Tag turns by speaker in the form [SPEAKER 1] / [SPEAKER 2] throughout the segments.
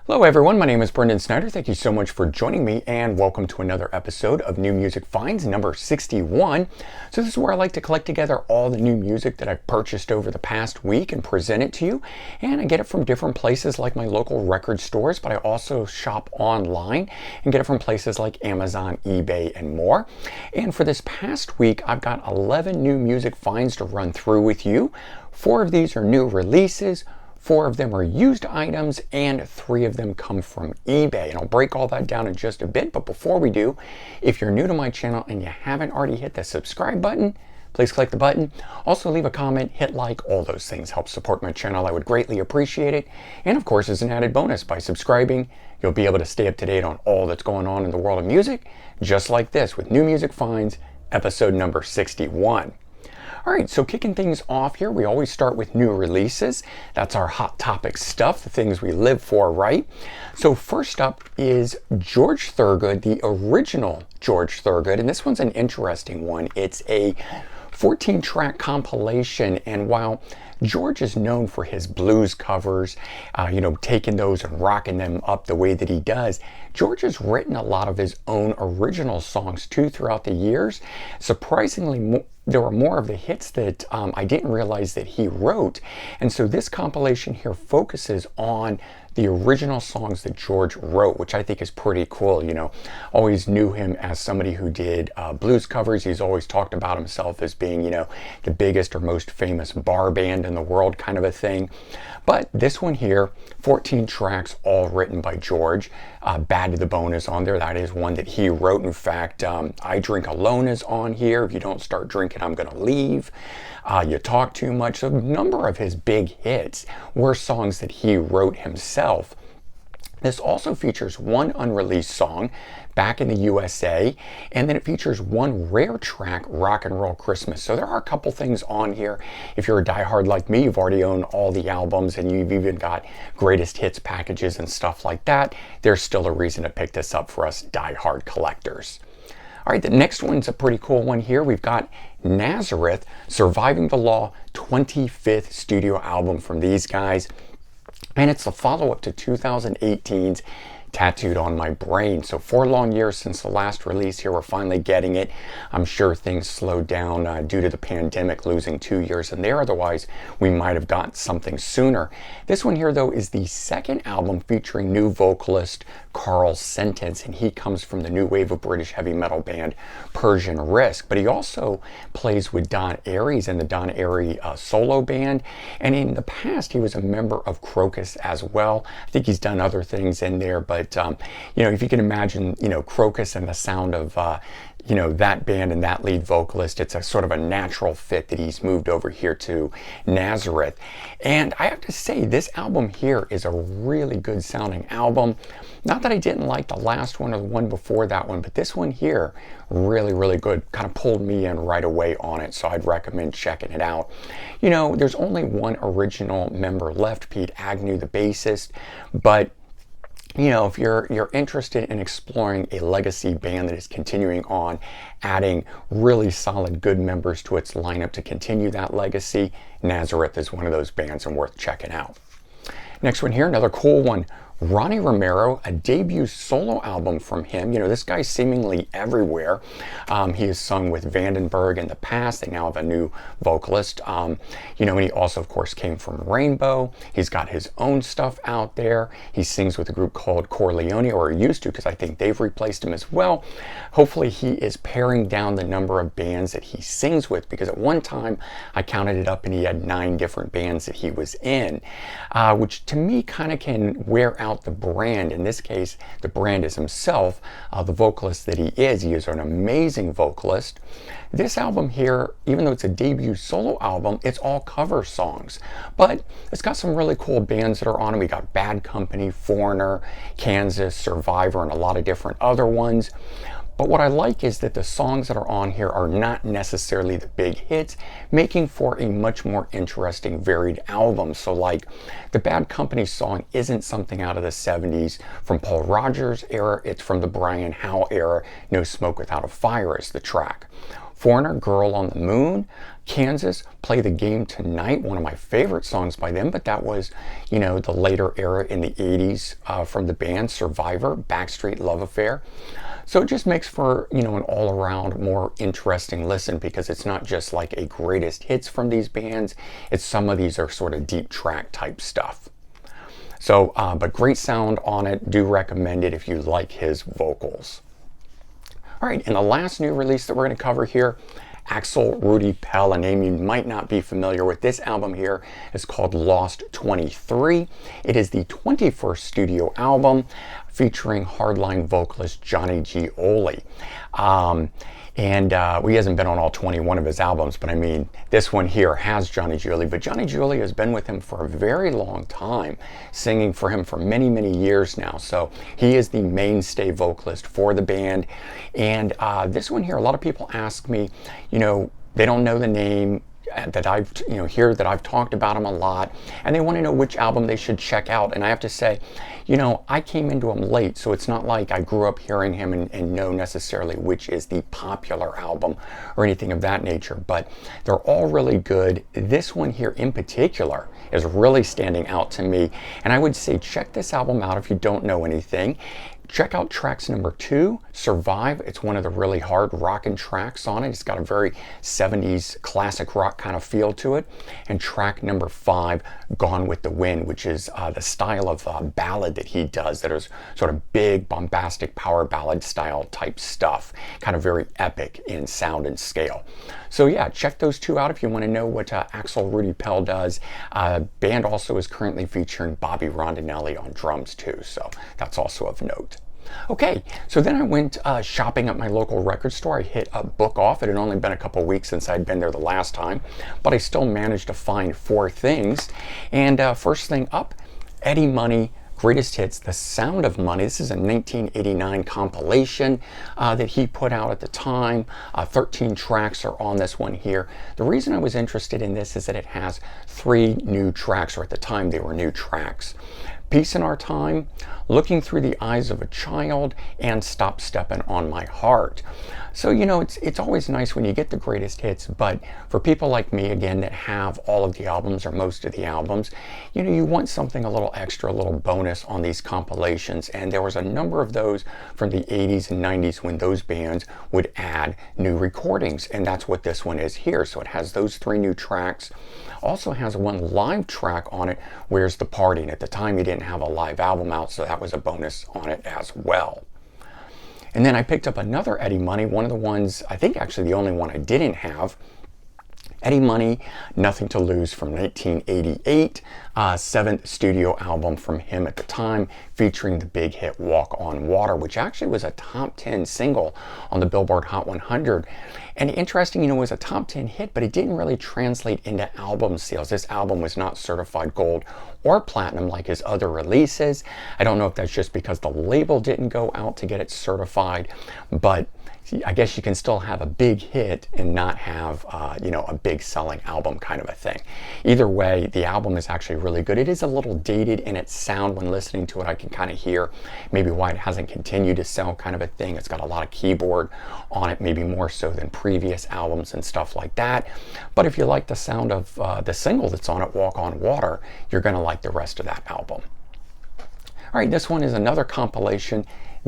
[SPEAKER 1] Hello everyone, my name is Brendan Snyder. Thank you so much for joining me and welcome to another episode of New Music Finds, number 61. So this is where I like to collect together all the new music that I've purchased over the past week and present it to you. And I get it from different places like my local record stores, but I also shop online and get it from places like Amazon, eBay, and more. And for this past week, I've got 11 new music finds to run through with you. 4 of these are new releases. 4 of them are used items and 3 of them come from eBay. And I'll break all that down in just a bit. But before we do, if you're new to my channel and you haven't already hit the subscribe button, please click the button. Also leave a comment, hit like, all those things help support my channel. I would greatly appreciate it. And of course, as an added bonus, by subscribing, you'll be able to stay up to date on all that's going on in the world of music, just like this with New Music Finds, episode number 61. All right, so kicking things off here, we always start with new releases. That's our hot topic stuff, the things we live for, right? So first up is George Thurgood, the original George Thurgood, and this one's an interesting one. It's a 14-track compilation, and while George is known for his blues covers, taking those and rocking them up the way that he does, George has written a lot of his own original songs too throughout the years. Surprisingly, there were more of the hits that I didn't realize that he wrote. And so this compilation here focuses on the original songs that George wrote, which I think is pretty cool. Always knew him as somebody who did blues covers. He's always talked about himself as being, the biggest or most famous bar band in the world kind of a thing. But this one here, 14 tracks, all written by George. Bad to the Bone is on there. That is one that he wrote. In fact, I Drink Alone is on here. If you don't start drinking, I'm gonna leave. You Talk Too Much. So a number of his big hits were songs that he wrote himself. This also features one unreleased song, Back in the USA, and then it features one rare track, Rock and Roll Christmas. So there are a couple things on here. If you're a diehard like me, you've already owned all the albums and you've even got greatest hits packages and stuff like that, there's still a reason to pick this up for us diehard collectors. All right, the next one's a pretty cool one here. We've got Nazareth, Surviving the Law, 25th studio album from these guys. And it's the follow-up to 2018's Tattooed on My Brain. So 4 long years since the last release here, we're finally getting it. I'm sure things slowed down due to the pandemic, losing 2 years in there. Otherwise, we might have gotten something sooner. This one here, though, is the second album featuring new vocalist Carl Sentence, and he comes from the new wave of British heavy metal band Persian Risk. But he also plays with Don Airey in the Don Airey solo band. And in the past, he was a member of Crocus as well. I think he's done other things in there, but if you can imagine, Crocus and the sound of, that band and that lead vocalist, it's a sort of a natural fit that he's moved over here to Nazareth. And I have to say, this album here is a really good sounding album. Not that I didn't like the last one or the one before that one, but this one here, really, really good. Kind of pulled me in right away on it, so I'd recommend checking it out. There's only one original member left, Pete Agnew, the bassist, but if you're interested in exploring a legacy band that is continuing on, adding really solid, good members to its lineup to continue that legacy, Nazareth is one of those bands and worth checking out. Next one here, another cool one. Ronnie Romero, a debut solo album from him. This guy's seemingly everywhere. He has sung with Vandenberg in the past. They now have a new vocalist. And he also, of course, came from Rainbow. He's got his own stuff out there. He sings with a group called Corleone, or used to, because I think they've replaced him as well. Hopefully, he is paring down the number of bands that he sings with, because at one time, I counted it up and he had 9 different bands that he was in, which to me kind of can wear out the brand. In this case, the brand is himself, the vocalist that he is. He is an amazing vocalist. This album here, even though it's a debut solo album, it's all cover songs, but it's got some really cool bands that are on it. We got Bad Company, Foreigner, Kansas, Survivor, and a lot of different other ones. But what I like is that the songs that are on here are not necessarily the big hits, making for a much more interesting, varied album. So like the Bad Company song isn't something out of the 70s from Paul Rogers' era, it's from the Brian Howe era. No Smoke Without a Fire is the track. Foreigner, Girl on the Moon, Kansas, Play the Game Tonight, one of my favorite songs by them, but that was, you know, the later era in the 80s from the band. Survivor, Backstreet Love Affair. So it just makes for, you know, an all-around more interesting listen, because it's not just like a greatest hits from these bands, it's some of these are sort of deep track type stuff. So, but great sound on it. Do recommend it if you like his vocals. All right, and the last new release that we're going to cover here, Axel Rudolph, a name you might not be familiar with. This album here is called Lost 23. It is the 21st studio album featuring hardline vocalist Johnny Gioli. Well, he hasn't been on all 21 of his albums, but I mean, this one here has Johnny Gioli, but Johnny Gioli has been with him for a very long time, singing for him for many, many years now. So he is the mainstay vocalist for the band. And this one here, a lot of people ask me, you know, they don't know the name, that I've, you know, hear that I've talked about him a lot, and they want to know which album they should check out. And I have to say, you know, I came into him late, so it's not like I grew up hearing him and know necessarily which is the popular album or anything of that nature, but they're all really good. This one here in particular is really standing out to me, and I would say check this album out if you don't know anything. Check out tracks number 2, Survive. It's one of the really hard rockin' tracks on it. It's got a very 70s classic rock kind of feel to it. And track number 5, Gone with the Wind, which is the style of ballad that he does, that is sort of big, bombastic power ballad style type stuff. Kind of very epic in sound and scale. So yeah, check those 2 out if you want to know what Axel Rudolph does. Band also is currently featuring Bobby Rondinelli on drums too, so that's also of note. Okay, so then I went shopping at my local record store. I hit a book off. It had only been a couple weeks since I'd been there the last time, but I still managed to find 4 things. And first thing up, Eddie Money, Greatest Hits, The Sound of Money. This is a 1989 compilation that he put out at the time. 13 tracks are on this one here. The reason I was interested in this is that it has 3 new tracks, or at the time they were new tracks. Peace in Our Time, Looking Through the Eyes of a Child, and Stop Steppin' on My Heart. So, you know, it's always nice when you get the greatest hits, but for people like me, again, that have all of the albums or most of the albums, you know, you want something a little extra, a little bonus on these compilations. And there was a number of those from the 80s and 90s when those bands would add new recordings, and that's what this one is here. So it has those 3 new tracks. Also has 1 live track on it, Where's the Party? And at the time he didn't have a live album out, so that was a bonus on it as well. And then I picked up another Eddie Money, one of the ones, I think actually the only one I didn't have. Eddie Money, Nothing to Lose from 1988, 7th studio album from him at the time, featuring the big hit Walk on Water, which actually was a top 10 single on the Billboard Hot 100. And interesting, you know, it was a top 10 hit, but it didn't really translate into album sales. This album was not certified gold or platinum like his other releases. I don't know if that's just because the label didn't go out to get it certified, but I guess you can still have a big hit and not have, you know, a big selling album kind of a thing. Either way, the album is actually really good. It is a little dated in its sound. When listening to it, I can kind of hear maybe why it hasn't continued to sell kind of a thing. It's got a lot of keyboard on it, maybe more so than previous albums and stuff like that. But if you like the sound of the single that's on it, Walk on Water, you're going to like the rest of that album. All right, this one is another compilation.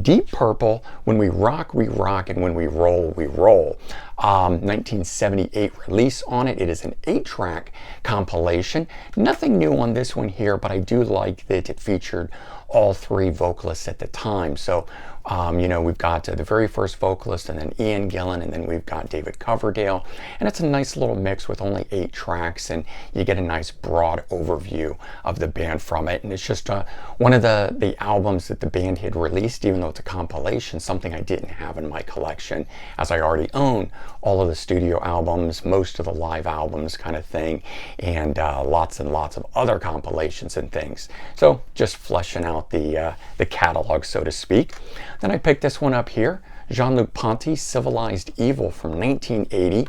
[SPEAKER 1] Deep Purple, When We Rock, We Rock, and When We Roll, We Roll. 1978 release on it. It is an 8-track compilation. Nothing new on this one here, but I do like that it featured all 3 vocalists at the time. So, you know, we've got the very first vocalist, and then Ian Gillan, and then we've got David Coverdale. And it's a nice little mix with only 8 tracks, and you get a nice broad overview of the band from it. And it's just one of the albums that the band had released, even though it's a compilation, something I didn't have in my collection, as I already own all of the studio albums, most of the live albums kind of thing, and lots and lots of other compilations and things. So just fleshing out the catalog, so to speak. Then I picked this one up here, JeanLuc Pont, Civilized Evil from 1980.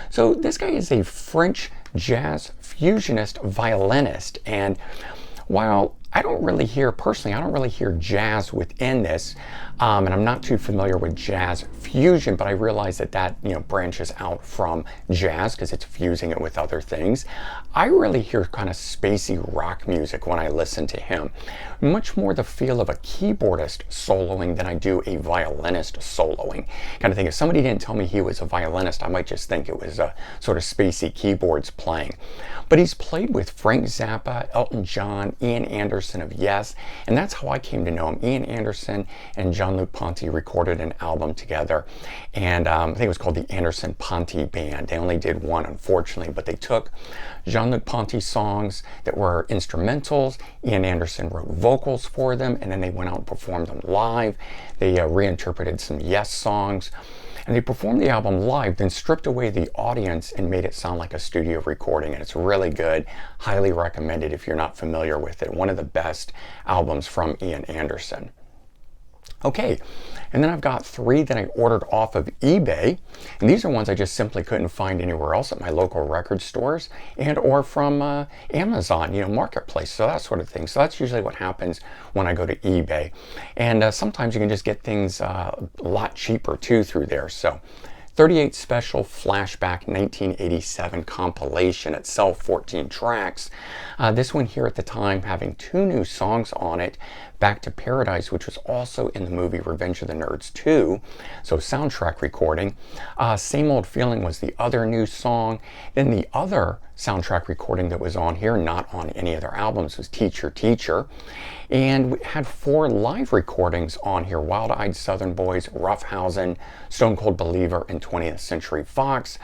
[SPEAKER 1] So this guy is a French jazz fusionist violinist, and while I don't really hear, personally, I don't really hear jazz within this, and I'm not too familiar with jazz fusion, but I realize that branches out from jazz because it's fusing it with other things. I really hear kind of spacey rock music when I listen to him. Much more the feel of a keyboardist soloing than I do a violinist soloing. Kind of thing. If somebody didn't tell me he was a violinist, I might just think it was a sort of spacey keyboards playing. But he's played with Frank Zappa, Elton John, Ian Anderson of Yes, and that's how I came to know him. Ian Anderson and JeanLuc Pont recorded an album together, and I think it was called the Anderson-Ponty Band. They only did one, unfortunately, but they took JeanLuc Pont's songs that were instrumentals. Ian Anderson wrote vocals for them, and then they went out and performed them live. They reinterpreted some Yes songs, and they performed the album live, then stripped away the audience and made it sound like a studio recording, and it's really good. Highly recommended if you're not familiar with it. One of the best albums from Ian Anderson. Okay, and then I've got 3 that I ordered off of eBay, and these are ones I just simply couldn't find anywhere else at my local record stores and or from Amazon, Marketplace, so that sort of thing. So that's usually what happens when I go to eBay, and sometimes you can just get things a lot cheaper too through there. So 38 Special Flashback 1987 compilation itself, 14 tracks. This one here at the time having 2 new songs on it. Back to Paradise, which was also in the movie Revenge of the Nerds 2, so soundtrack recording. Same Old Feeling was the other new song. Then the other soundtrack recording that was on here, not on any of their albums, was Teacher, Teacher. And we had 4 live recordings on here: Wild Eyed Southern Boys, Roughhausen, Stone Cold Believer, and 20th Century Fox.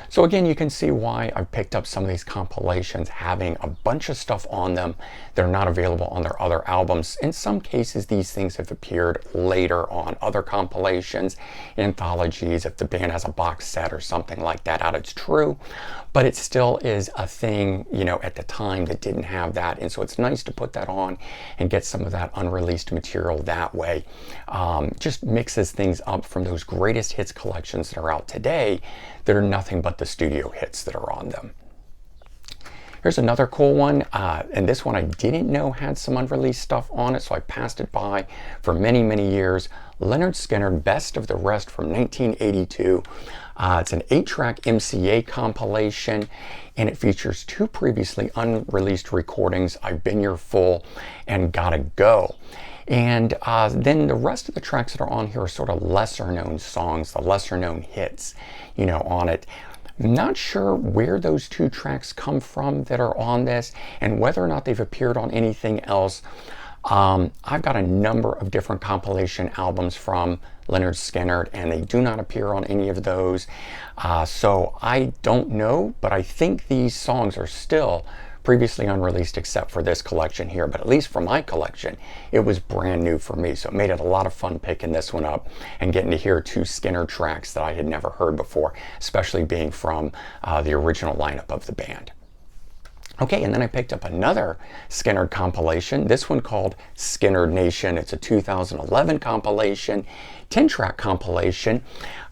[SPEAKER 1] So again, you can see why I picked up some of these compilations having a bunch of stuff on them. They're not available on their other albums. In some cases, these things have appeared later on other compilations, anthologies, if the band has a box set or something like that out. It's true, but it still is a thing, at the time that didn't have that. And so it's nice to put that on and get some of that unreleased material that way. Just mixes things up from those greatest hits collections that are out today that are nothing but the studio hits that are on them. Here's another cool one, and this one I didn't know had some unreleased stuff on it, so I passed it by for many, many years. Leonard Skinner, Best of the Rest from 1982. It's an 8-track MCA compilation, and it features 2 previously unreleased recordings, I've Been Your Fool and Gotta Go. And then the rest of the tracks that are on here are sort of lesser known songs, the lesser known hits, on it. Not sure where those 2 tracks come from that are on this and whether or not they've appeared on anything else. I've got a number of different compilation albums from Leonard Skinner, and they do not appear on any of those. So I don't know, but I think these songs are still previously unreleased except for this collection here, but at least for my collection, it was brand new for me, so it made it a lot of fun picking this one up and getting to hear 2 Skinner tracks that I had never heard before, especially being from the original lineup of the band. Okay, and then I picked up another Skinner compilation, this one called Skinner Nation. It's a 2011 compilation, 10-track compilation.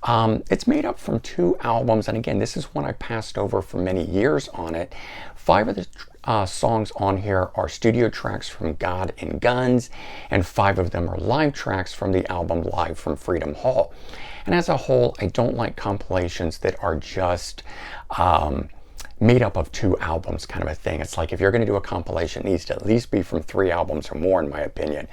[SPEAKER 1] It's made up from 2 albums, and again, this is one I passed over for many years on it. 5 of the songs on here are studio tracks from God and Guns, and 5 of them are live tracks from the album Live from Freedom Hall. And as a whole, I don't like compilations that are just made up of 2 albums kind of a thing. It's like if you're going to do a compilation, it needs to at least be from 3 albums or more, in my opinion.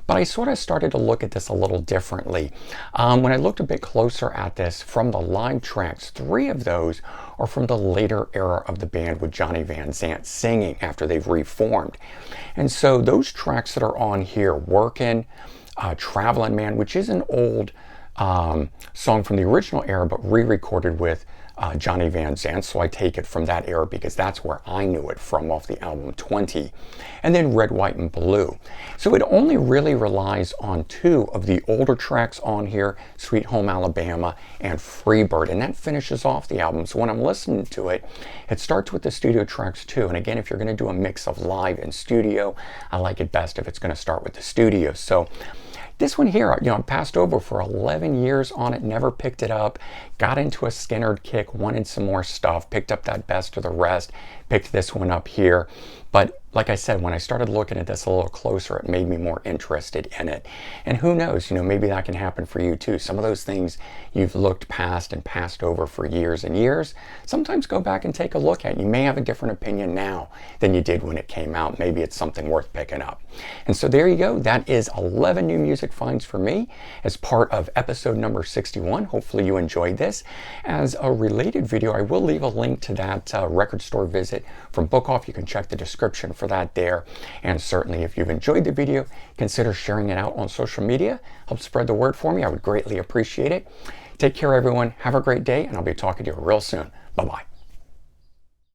[SPEAKER 1] But I sort of started to look at this a little differently. When I looked a bit closer at this, from the live tracks, 3 of those are from the later era of the band with Johnny Van Zant singing after they've reformed. And so those tracks that are on here, Workin', Travelin' Man, which is an old song from the original era, but re-recorded with Johnny Van Zant, so I take it from that era because that's where I knew it from, off the album 20. And then Red, White, and Blue. So it only really relies on 2 of the older tracks on here, Sweet Home Alabama and Freebird, and that finishes off the album. So when I'm listening to it, it starts with the studio tracks too. And again, if you're going to do a mix of live and studio, I like it best if it's going to start with the studio. So this one here, I passed over for 11 years on it, never picked it up, got into a Skinner kick, wanted some more stuff, picked up that Best of the Rest, picked this one up here. But like I said, when I started looking at this a little closer, it made me more interested in it. And who knows, maybe that can happen for you too. Some of those things you've looked past and passed over for years and years, sometimes go back and take a look at. You may have a different opinion now than you did when it came out. Maybe it's something worth picking up. And so there you go. That is 11 new music finds for me as part of episode number 61. Hopefully you enjoyed this. As a related video, I will leave a link to that record store visit from Book Off. You can check the description for that there. And certainly if you've enjoyed the video, consider sharing it out on social media. Help spread the word for me. I would greatly appreciate it. Take care, everyone. Have a great day, and I'll be talking to you real soon. Bye-bye.